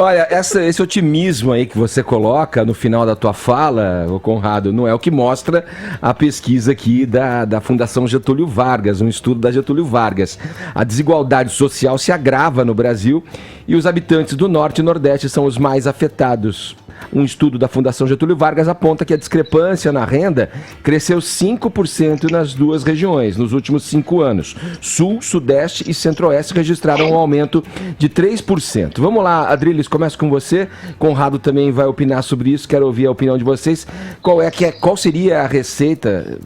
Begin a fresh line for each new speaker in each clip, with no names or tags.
Olha, esse otimismo aí que você coloca no final da tua fala, ô Conrado, não é o que mostra a pesquisa aqui da Fundação Getúlio Vargas, um estudo da Getúlio Vargas. A desigualdade social se agrava no Brasil e os habitantes do Norte e Nordeste são os mais afetados. Um estudo da Fundação Getúlio Vargas aponta que a discrepância na renda cresceu 5% nas duas regiões nos últimos 5 anos. Sul, Sudeste e Centro-Oeste registraram um aumento de 3%. Vamos lá, Adriles, começo com você. Conrado também vai opinar sobre isso, quero ouvir a opinião de vocês. Qual seria a receita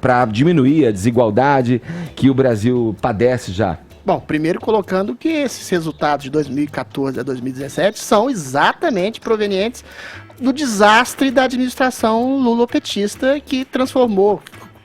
para diminuir a desigualdade que o Brasil padece já?
Bom, primeiro colocando que esses resultados de 2014 a 2017 são exatamente provenientes do desastre da administração lulopetista que transformou,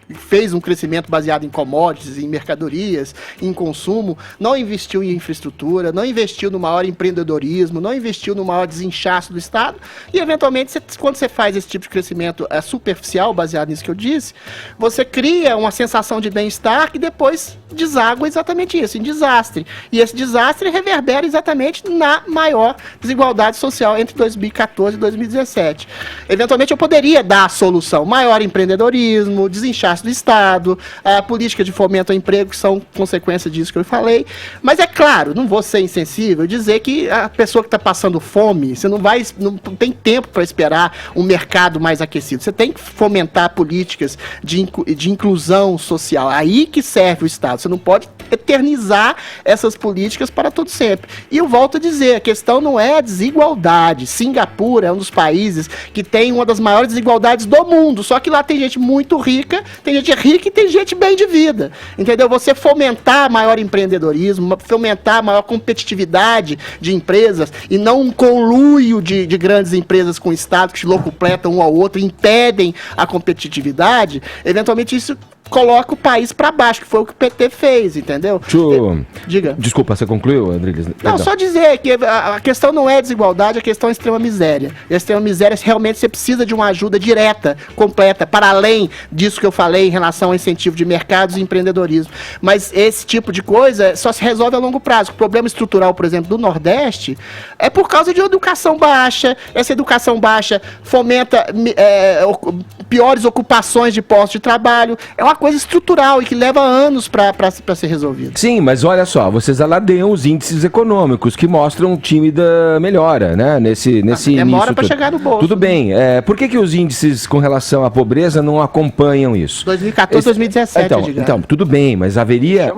fez um crescimento baseado em commodities, em mercadorias, em consumo, não investiu em infraestrutura, não investiu no maior empreendedorismo, não investiu no maior desinchaço do Estado e, eventualmente, quando você faz esse tipo de crescimento superficial, baseado nisso que eu disse, você cria uma sensação de bem-estar que depois deságua exatamente isso, em desastre. E esse desastre reverbera exatamente na maior desigualdade social entre 2014 e 2017. Eventualmente, eu poderia dar a solução: maior empreendedorismo, desinchaço do Estado, a política de fomento ao emprego, que são consequência disso que eu falei. Mas é claro, não vou ser insensível dizer que a pessoa que está passando fome, você não tem tempo para esperar um mercado mais aquecido. Você tem que fomentar políticas de inclusão social. Aí que serve o Estado. Você não pode eternizar essas políticas para todo sempre. E eu volto a dizer, a questão não é a desigualdade. Singapura é um dos países que tem uma das maiores desigualdades do mundo, só que lá tem gente muito rica, tem gente rica e tem gente bem de vida, entendeu? Você fomentar maior empreendedorismo, fomentar maior competitividade de empresas e não um conluio de grandes empresas com o Estado que se locupletam um ao outro e impedem a competitividade, eventualmente isso coloca o país para baixo, que foi o que o PT fez, entendeu?
Diga. Desculpa, você concluiu, Adriles?
Não, só dizer que a questão não é desigualdade, a questão é extrema miséria. E a extrema miséria, realmente, você precisa de uma ajuda direta, completa, para além disso que eu falei em relação ao incentivo de mercados e empreendedorismo. Mas esse tipo de coisa só se resolve a longo prazo. O problema estrutural, por exemplo, do Nordeste é por causa de educação baixa. Essa educação baixa fomenta piores ocupações de postos de trabalho. É uma coisa estrutural e que leva anos para ser resolvido.
Sim, mas olha só, vocês aladeiam os índices econômicos que mostram tímida melhora, né? Nesse
demora para chegar no bolso.
Tudo bem. Por que os índices com relação à pobreza não acompanham isso?
2014, 2017,
então, tudo bem, mas haveria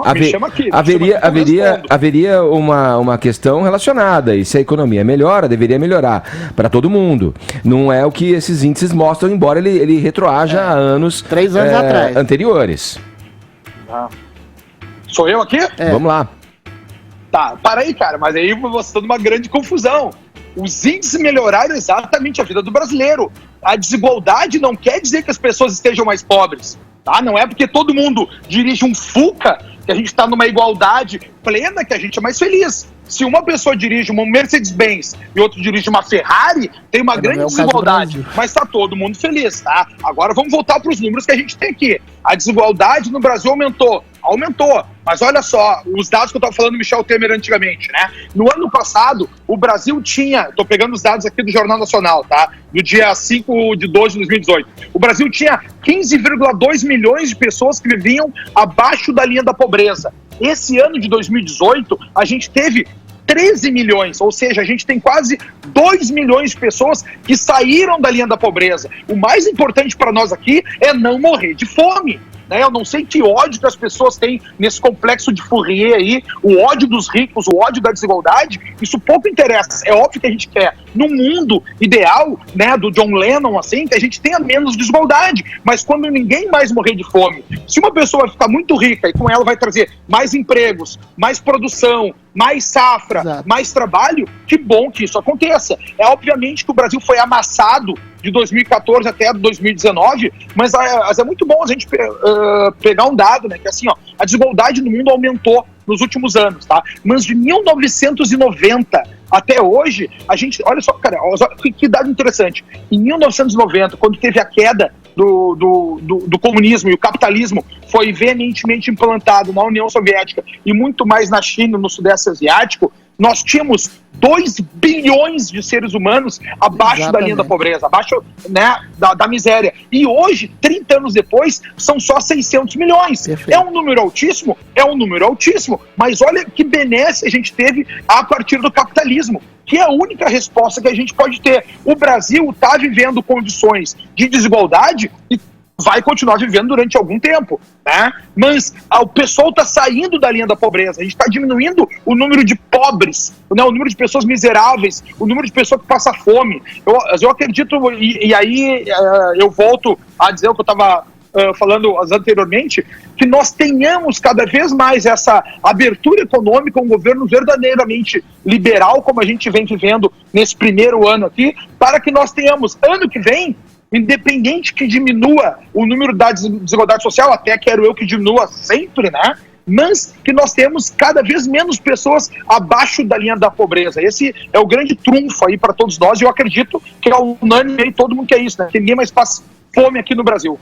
uma questão relacionada. E se a economia melhora, deveria melhorar para todo mundo. Não é o que esses índices mostram, embora ele retroaja a anos
3 anos atrás.
Anteriores.
Sou eu aqui?
Vamos lá.
Tá, para aí, cara, mas aí você está numa grande confusão. Os índices melhoraram exatamente a vida do brasileiro. A desigualdade não quer dizer que as pessoas estejam mais pobres, tá? Não é porque todo mundo dirige um Fuca que a gente está numa igualdade plena que a gente é mais feliz. Se uma pessoa dirige uma Mercedes-Benz e outro dirige uma Ferrari, tem uma grande desigualdade, mas está todo mundo feliz, tá? Agora vamos voltar para os números que a gente tem aqui. A desigualdade no Brasil aumentou, mas olha só, os dados que eu estava falando do Michel Temer antigamente, né? No ano passado, o Brasil tinha, estou pegando os dados aqui do Jornal Nacional, tá? Do dia 5 de 12 de 2018. O Brasil tinha 15,2 milhões de pessoas que viviam abaixo da linha da pobreza. Esse ano de 2018, a gente teve 13 milhões, ou seja, a gente tem quase 2 milhões de pessoas que saíram da linha da pobreza. O mais importante para nós aqui é não morrer de fome. Eu não sei que ódio que as pessoas têm nesse complexo de Fourier aí, o ódio dos ricos, o ódio da desigualdade, isso pouco interessa. É óbvio que a gente quer, num mundo ideal, né, do John Lennon, assim, que a gente tenha menos desigualdade, mas quando ninguém mais morrer de fome, se uma pessoa vai ficar muito rica e com ela vai trazer mais empregos, mais produção, mais safra, exato, mais trabalho, que bom que isso aconteça. É obviamente que o Brasil foi amassado de 2014 até 2019, mas é muito bom a gente pegar um dado, né, que assim, ó, a desigualdade no mundo aumentou nos últimos anos, tá? Mas de 1990 até hoje, a gente, olha só, cara, olha só, que dado interessante. Em 1990, quando teve a queda do comunismo e o capitalismo foi veementemente implantado na União Soviética e muito mais na China e no Sudeste Asiático, nós tínhamos 2 bilhões de seres humanos abaixo da linha da pobreza, abaixo, né, da miséria. E hoje, 30 anos depois, são só 600 milhões.
Perfeito.
É um número altíssimo? É um número altíssimo. Mas olha que benesse a gente teve a partir do capitalismo, que é a única resposta que a gente pode ter. O Brasil está vivendo condições de desigualdade e vai continuar vivendo durante algum tempo, né? Mas o pessoal está saindo da linha da pobreza, a gente está diminuindo o número de pobres, né? O número de pessoas miseráveis, o número de pessoas que passam fome. Eu acredito, e aí eu volto a dizer o que eu estava falando anteriormente, que nós tenhamos cada vez mais essa abertura econômica, um governo verdadeiramente liberal, como a gente vem vivendo nesse primeiro ano aqui, para que nós tenhamos, ano que vem, independente que diminua o número da desigualdade social, até quero eu que diminua sempre, né? Mas que nós temos cada vez menos pessoas abaixo da linha da pobreza. Esse é o grande trunfo aí para todos nós, e eu acredito que é unânime aí, todo mundo quer isso, né? Que ninguém mais passa fome aqui no Brasil.